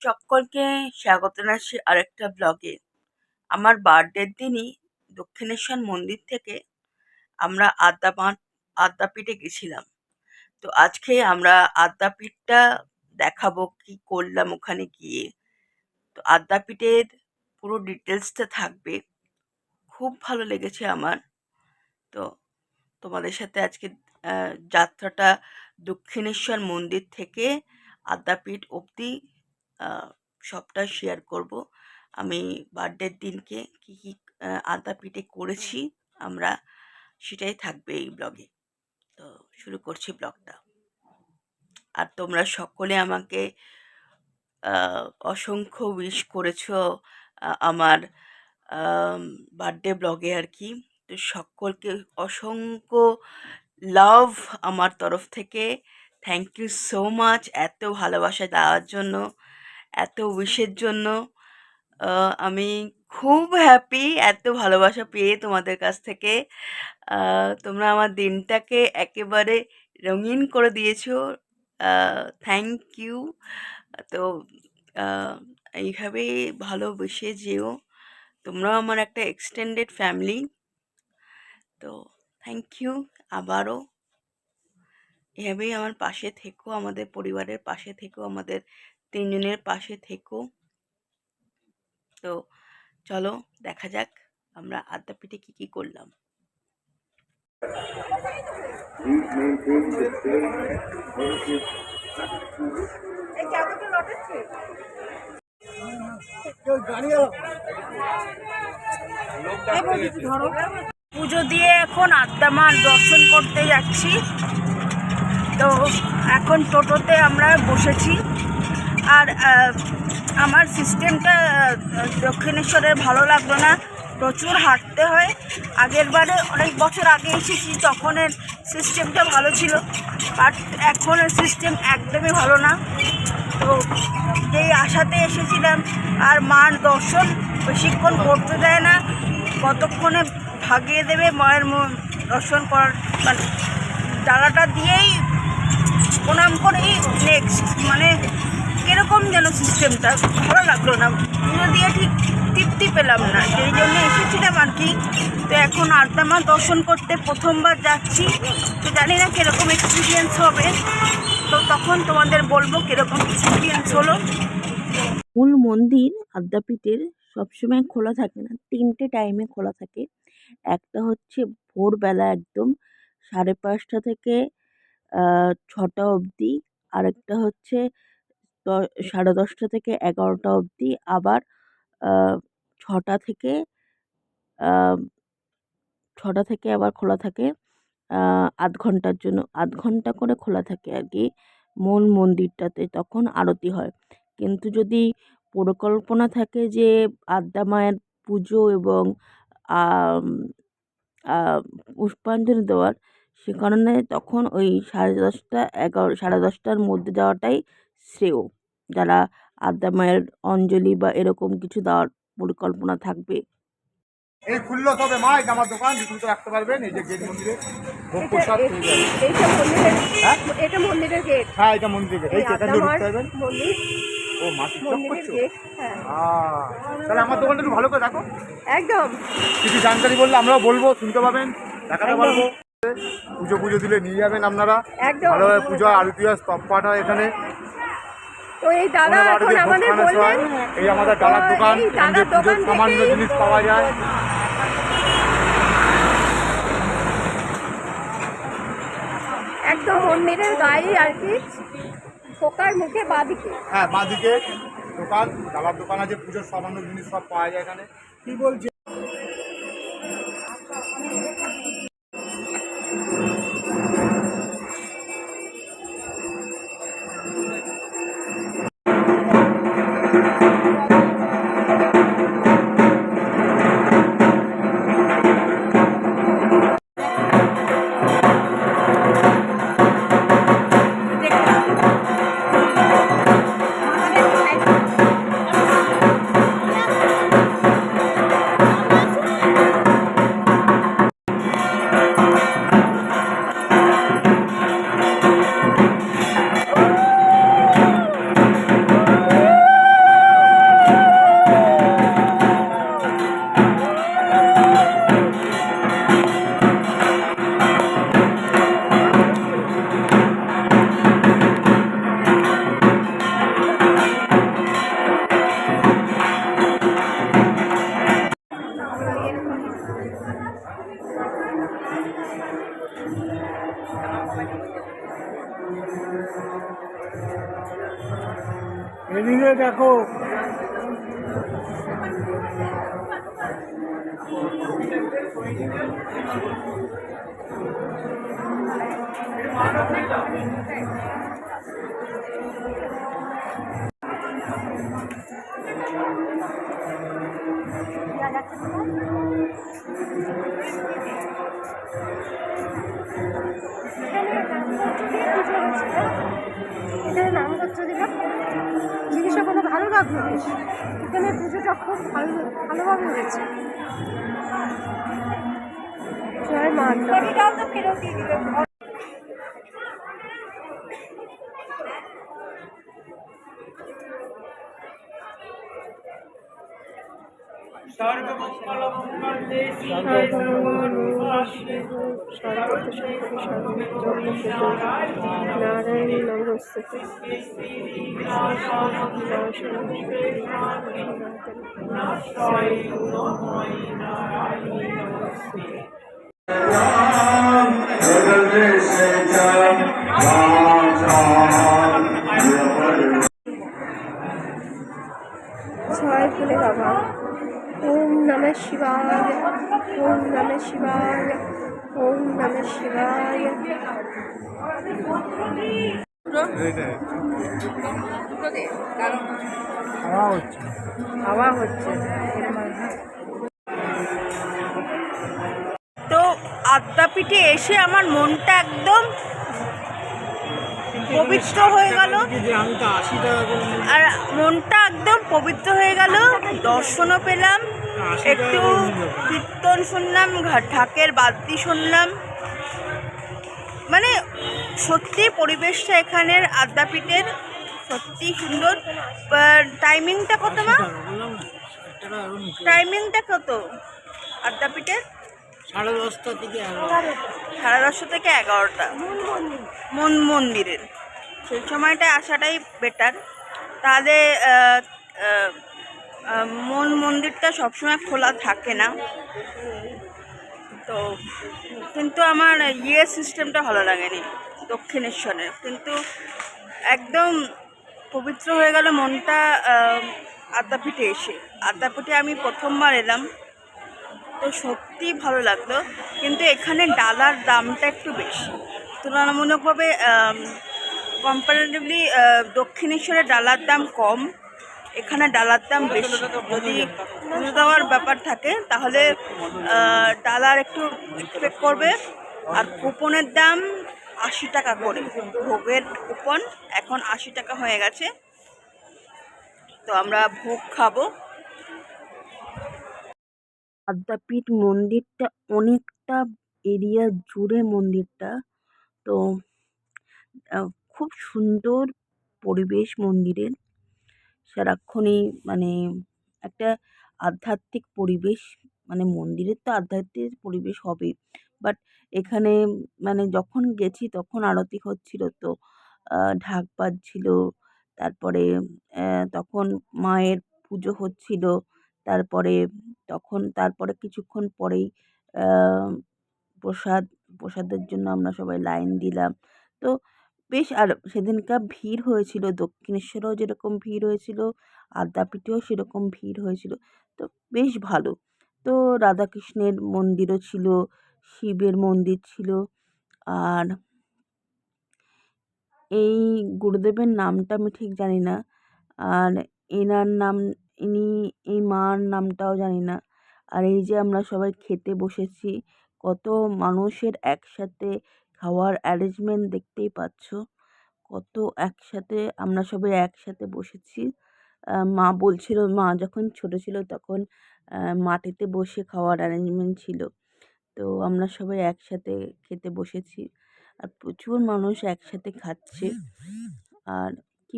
সকলকে স্বাগত জানাচ্ছি আরেকটা ব্লগে। আমার বার্থডের দিনই দক্ষিণেশ্বর মন্দির থেকে আমরা আদ্যাপীঠে গেছিলাম। তো আজকে আমরা আদ্যাপীঠটা দেখাবো কি করলাম ওখানে গিয়ে। তো আদ্যাপীঠের পুরো ডিটেলসটা থাকবে। খুব ভালো লেগেছে আমার। তো তোমাদের সাথে আজকে যাত্রাটা দক্ষিণেশ্বর মন্দির থেকে আদ্যাপীঠ অবধি সবটা শেয়ার করব। আমি বার্থডের দিনকে কী কী আদ্যাপীঠে করেছি আমরা, সেটাই থাকবে এই ব্লগে। তো শুরু করছি ব্লগটা। আর তোমরা সকলে আমাকে অসংখ্য উইশ করেছো আমার বার্থডে ব্লগে আর কি। তো সকলকে অসংখ্য লাভ আমার তরফ থেকে। থ্যাংক ইউ সো মাচ এত ভালোবাসা দেওয়ার জন্য, এত উইশের জন্য। আমি খুব হ্যাপি এত ভালোবাসা পেয়ে তোমাদের কাছ থেকে। তোমরা আমার দিনটাকে একেবারে রঙিন করে দিয়েছো। Thank you. তো এইভাবেই ভালোবেসে যেও। তোমরাও আমার একটা এক্সটেন্ডেড ফ্যামিলি। তো থ্যাংক ইউ আবারও। এভাবেই আমার পাশে থেকো, আমাদের পরিবারের পাশে থেকো, আমাদের তিনজনের পাশে থেকো। তো চলো দেখা যাক আমরা আদ্যাপীঠে কি কি করলাম। পুজো দিয়ে এখন আদ্যামার দর্শন করতে যাচ্ছি। তো এখন টোটোতে আমরা বসেছি। আর আমার সিস্টেমটা দক্ষিণেশ্বরের ভালো লাগলো না, প্রচুর হাঁটতে হয়। আগের বারে অনেক বছর আগে এসেছি, তখনের সিস্টেমটা ভালো ছিল, বাট এখনের সিস্টেম একদমই ভালো না। তো যেই আশাতে এসেছিলাম, আর মার দর্শন বেশিক্ষণ করতে দেয় না, কতক্ষণে ভাগিয়ে দেবে মায়ের দর্শন করার, মানে ডালাটা দিয়েই প্রণাম করেই নেক্সট, মানে কীরকম যেন সিস্টেমটা ভালো লাগলো না। পুজো দিয়ে ঠিক তৃপ্তি পেলাম না, সেই জন্য এসেছিলাম আর কি। তো এখন আদ্যামা দর্শন করতে প্রথমবার যাচ্ছি, তো জানি না কীরকম এক্সপিরিয়েন্স হবে। তো তখন তোমাদের বলবো কীরকম এক্সপিরিয়েন্স হলো। মূল মন্দির আদ্যাপীঠের সবসময় খোলা থাকে না, 3টে টাইমে খোলা থাকে। একটা হচ্ছে ভোরবেলা একদম 5:30 থেকে 6টা অবধি, আরেকটা হচ্ছে 10:30 থেকে 11টা অবধি, আবার 6টা থেকে 6টা থেকে আবার খোলা থাকে আধ ঘন্টার জন্য, আধ ঘন্টা করে খোলা থাকে আর কি মূল মন্দিরটাতে, তখন আরতি হয়। কিন্তু যদি পরিকল্পনা থাকে যে আদ্যা মায়ের পুজো এবং পুষ্পাঞ্জলি দেওয়ার, সে কারণে তখন ওই 10:30, 10:30টার মধ্যে যাওয়াটাই শ্রেয়, যারা আদ্যা মায়ের অঞ্জলি বা এরকম কিছু দেওয়ার পরিকল্পনা থাকবে। এই খুললো তবে মা, এটা আমার দোকান, তো রাখতে পারবেন। এই যে গেট মন্দিরে ভোগ প্রসাদ পেয়ে যাবেন। এটা মন্দিরের গেট। হ্যাঁ, এটা মন্দিরের গেট। এই এখান দিয়ে ঢুকতে পারবেন। মন্দির ও মা, টিকটক করছো? হ্যাঁ। তাহলে আমার দোকানটা একটু ভালো করে দেখো। একদম কিছু জানকারি বললে আমরাও বলবো, শুনতে পাবেন, দেখাতে পারবো। পুজো দিলে নিয়ে যাবেন আপনারা। ভালোভাবে পুজো আরতি হয়, স্তব পাঠ হয় এখানে। তো এই দাদা এখন আমাদের বললেন, এই আমাদের ডালার দোকান, এখানে পুজোর সামান্য জিনিস পাওয়া যায়। একদম মন্দিরের গায়ে আর কি, পোকার মুখে বাঁদিকে। হ্যাঁ, বাঁদিকে দোকান, ডালার দোকান আছে, পুজোর সামান্য জিনিস সব পাওয়া যায় এখানে। কি বলছে? এদিকে দেখো। এখানে নাম করছে দিলাম, জিনিসটা কোনো ভালো লাগলো বেশ। এখানে পুজোটা খুব ভালোভাবে হয়েছে। জয় মা তো ফেরত দিয়ে দিল। নারায়ণ নমস্তে। জয় ভোলে বাবা। ওম নমঃ শিবায়, ওম নমঃ শিবায়, ওম নমঃ শিবায়। হাওয়া হচ্ছে। তো আদ্যাপীঠে এসে আমার মনটা একদম পবিত্র হয়ে গেল, আর মনটা একদম পবিত্র হয়ে গেল। দর্শনও পেলাম, একটু কীর্তন শুনলাম, ঢাকের বাদ্যি শুনলাম। মানে সত্যি পরিবেশটা এখানের আদ্যাপীঠের সত্যি সুন্দর। টাইমিংটা কত মা? টাইমিংটা কত আদ্যাপীঠের? 10:30 থেকে 10:30 থেকে 11টা মন্দিরের। সেই সময়টায় আসাটাই বেটার। তাহলে মন্দিরটা সবসময় খোলা থাকে না। তো কিন্তু আমার সিস্টেমটা ভালো লাগেনি দক্ষিণেশ্বরের, কিন্তু একদম পবিত্র হয়ে গেল মনটা আদ্যাপীঠে এসে। আদ্যাপীঠে আমি প্রথমবার এলাম, তো সত্যি ভালো লাগলো। কিন্তু এখানে ডালার দামটা একটু বেশি তুলনামূলকভাবে। কম্পারেটিভলি দক্ষিণেশ্বরের ডালার দাম কম, এখানে ডালার দাম বেশি। যদি পুজো দেওয়ার ব্যাপার থাকে তাহলে ডালার একটু এক্সপেক্ট করবে। আর কুপনের দাম 80 টাকা করে, ভোগের কুপন এখন 80 টাকা হয়ে গেছে। তো আমরা ভোগ খাবো। আদ্যাপীঠ মন্দিরটা অনেকটা এরিয়া জুড়ে মন্দিরটা। তো খুব সুন্দর পরিবেশ মন্দিরের, সারাক্ষণই মানে একটা আধ্যাত্মিক পরিবেশ। মানে মন্দিরের তো আধ্যাত্মিক পরিবেশ হবেই, বাট এখানে মানে যখন গেছি তখন আরতি হচ্ছিল, তো ঢাক বাজছিল। তারপরে তখন মায়ের পুজো হচ্ছিল। তারপরে কিছুক্ষণ পরেই প্রসাদের জন্য আমরা সবাই লাইন দিলাম। তো বেশ, আর সেদিনকার ভিড় হয়েছিল, দক্ষিণেশ্বরেও যেরকম ভিড় হয়েছিল আদ্যাপীঠেও সেরকম ভিড় হয়েছিল। তো বেশ ভালো। তো রাধাকৃষ্ণের মন্দিরও ছিল, শিবের মন্দির ছিল। আর এই গুরুদেবের নামটা আমি ঠিক জানি না, আর এই মার নামটাও জানি না। আর এই যে আমরা সবাই খেতে বসেছি, কত মানুষের একসাথে খাওয়ার অ্যারেঞ্জমেন্ট দেখতেই পাচ্ছ। কত একসাথে আমরা সবাই একসাথে বসেছি। মা বলছিল, মা যখন ছোট ছিল তখন মাটিতে বসে খাওয়ার অ্যারেঞ্জমেন্ট ছিল। তো আমরা সবাই একসাথে খেতে বসেছি, আর প্রচুর মানুষ একসাথে খাচ্ছে। আর কি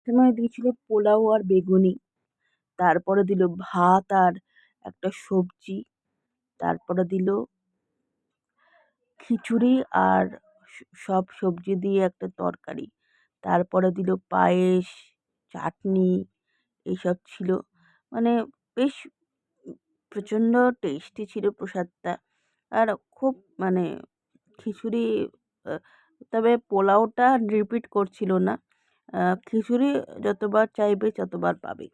সময় দিয়েছিল পোলাও আর বেগুনি, তারপরে দিল ভাত আর একটা সবজি, তারপরে দিল খিচুড়ি আর সব সবজি দিয়ে একটা তরকারি, তারপরে দিল পায়েস, চাটনি, এইসব ছিল। মানে বেশ প্রচণ্ড টেস্টি ছিল প্রসাদটা। আর খুব মানে খিচুড়ি, তবে পোলাওটা রিপিট করছিল না, খিচুড়ি যতবার চাইবে ততবার পাবে।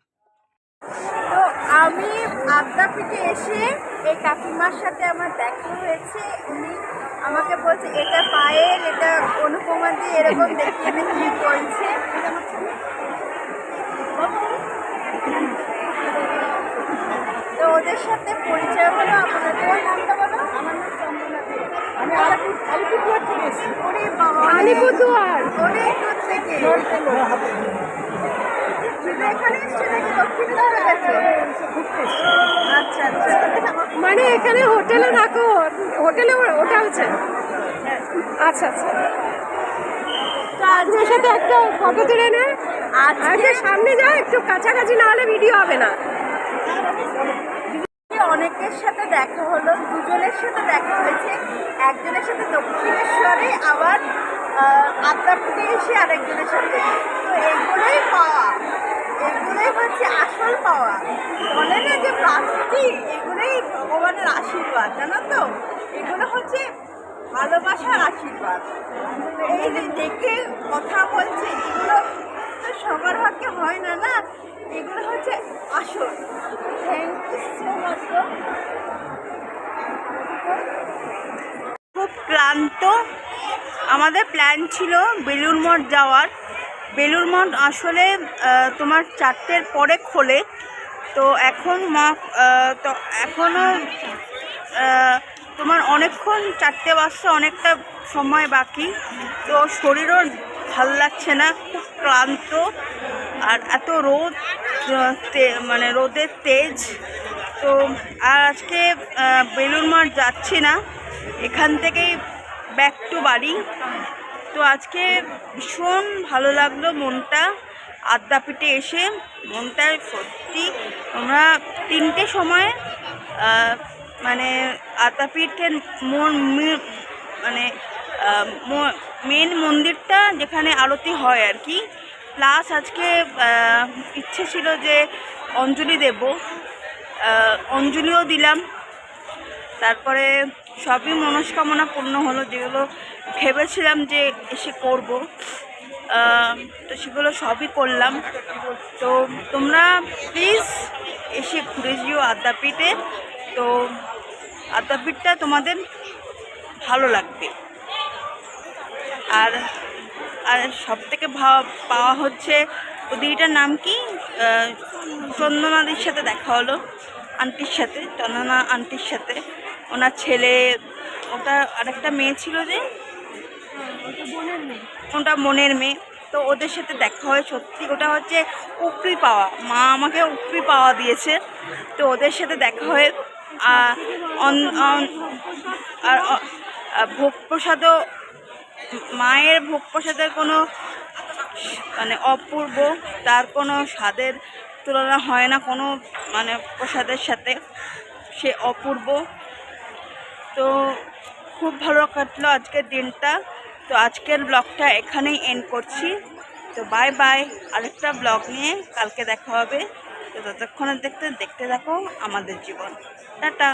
তো আমি আদ্যাপীঠে এসে এই কাকিমার সাথে আমার দেখা হয়েছে। উনি আমাকে বলছে এটা পায়েল, এটা অনুপমা দিয়ে এরকম দেখিয়ে দেখিয়ে বলছে। তো ওদের সাথে পরিচয় হলো। আপনার তোমার নামটা বলো। আমার নাম চন্দনা দে। আমি আলিপুরদুয়ার থেকে এসেছি। ওরে বাবা, আলিপুরদুয়ার অনেক দূর থেকে। এখানে এসছে নাকি দক্ষিণেশ্বরে গেছে? আচ্ছা আচ্ছা, মানে এখানে হোটেলে থাকো? হোটেলে ওটা হচ্ছে? আচ্ছা আচ্ছা। তো আজকের সাথে একটা ফটো তুলে নে। আজকে সামনে যাও, একটু কাছাকাছি না হলে ভিডিও হবে না। অনেকের সাথে দেখা হলো, দুজনের সাথে দেখা হয়েছে। একজনের সাথে দক্ষিণেশ্বরে, আবার আদ্যাপীঠে এসে আরেকজনের সাথে। তো এগুলোই পাওয়া, এগুলোই হচ্ছে আসল পাওয়া। বলে না যে প্রাপ্তি, এগুলোই ভগবানের আশীর্বাদ, জানো তো? এগুলো হচ্ছে ভালোবাসার আশীর্বাদ। তো এই যে দেখে কথা বলছে, এগুলো তো সবার ভাগ্যে হয় না, না? এগুলো হচ্ছে আসল। Thank you so much. খুব ক্লান্ত। আমাদের প্ল্যান ছিল বেলুড় মঠ যাওয়ার। বেলুড় মঠ আসলে তোমার 4টের পরে খোলে। তো এখন তো এখনও তোমার অনেকক্ষণ, 4টে বাজতে অনেকটা সময় বাকি। তো শরীরও ভাল লাগছে না, খুব ক্লান্ত। আর এত রোদ, মানে রোদের তেজ। তো আর আজকে বেলুড় মঠ যাচ্ছি না, এখান থেকেই ব্যাক টু বাড়ি। তো আজকে ভীষণ ভালো লাগলো মনটা আদ্যাপীঠে এসে। মনটা সত্যি, আমরা 3টে সময় মানে আদ্যাপীঠের মানে মেন মন্দিরটা যেখানে আরতি হয় আর কি, প্লাস আজকে ইচ্ছে ছিল যে অঞ্জলি দেব, অঞ্জলিও দিলাম। তারপরে সবই মনস্কামনা পূর্ণ হলো, যেগুলো ভেবেছিলাম যে এসে করব, তো সেগুলো সবই করলাম। তো তোমরা প্লিজ এসে ঘুরে যেও আদ্যাপীঠে। তো আদ্যাপীঠটা তোমাদের ভালো লাগবে। আর আর সব থেকে পাওয়া হচ্ছে দিদিটার নাম কি, চন্দনাদির সাথে দেখা হলো, আন্টির সাথে, চন্দনা আন্টির সাথে। ওনার ছেলে, ওটা আরেকটা মেয়ে ছিল যে, ওটা বোনের মেয়ে। তো ওদের সাথে দেখা হয়। সত্যি ওটা হচ্ছে উপরি পাওয়া, মা আমাকে উপরি পাওয়া দিয়েছে। তো ওদের সাথে দেখা হয়। আর ভোগ প্রসাদও, মায়ের ভোগ প্রসাদের কোনো মানে অপূর্ব, তার কোনো স্বাদের তুলনা হয় না কোনো মানে প্রসাদের সাথে, সে অপূর্ব। তো খুব ভালো কাটলো আজকের দিনটা। তো আজকের ব্লগটা এখানেই এন্ড করছি। তো বাই বাই, আরেকটা ব্লগ নিয়ে কালকে দেখা হবে। তো ততক্ষণে দেখতে থাকো আমাদের জীবন। টাটা।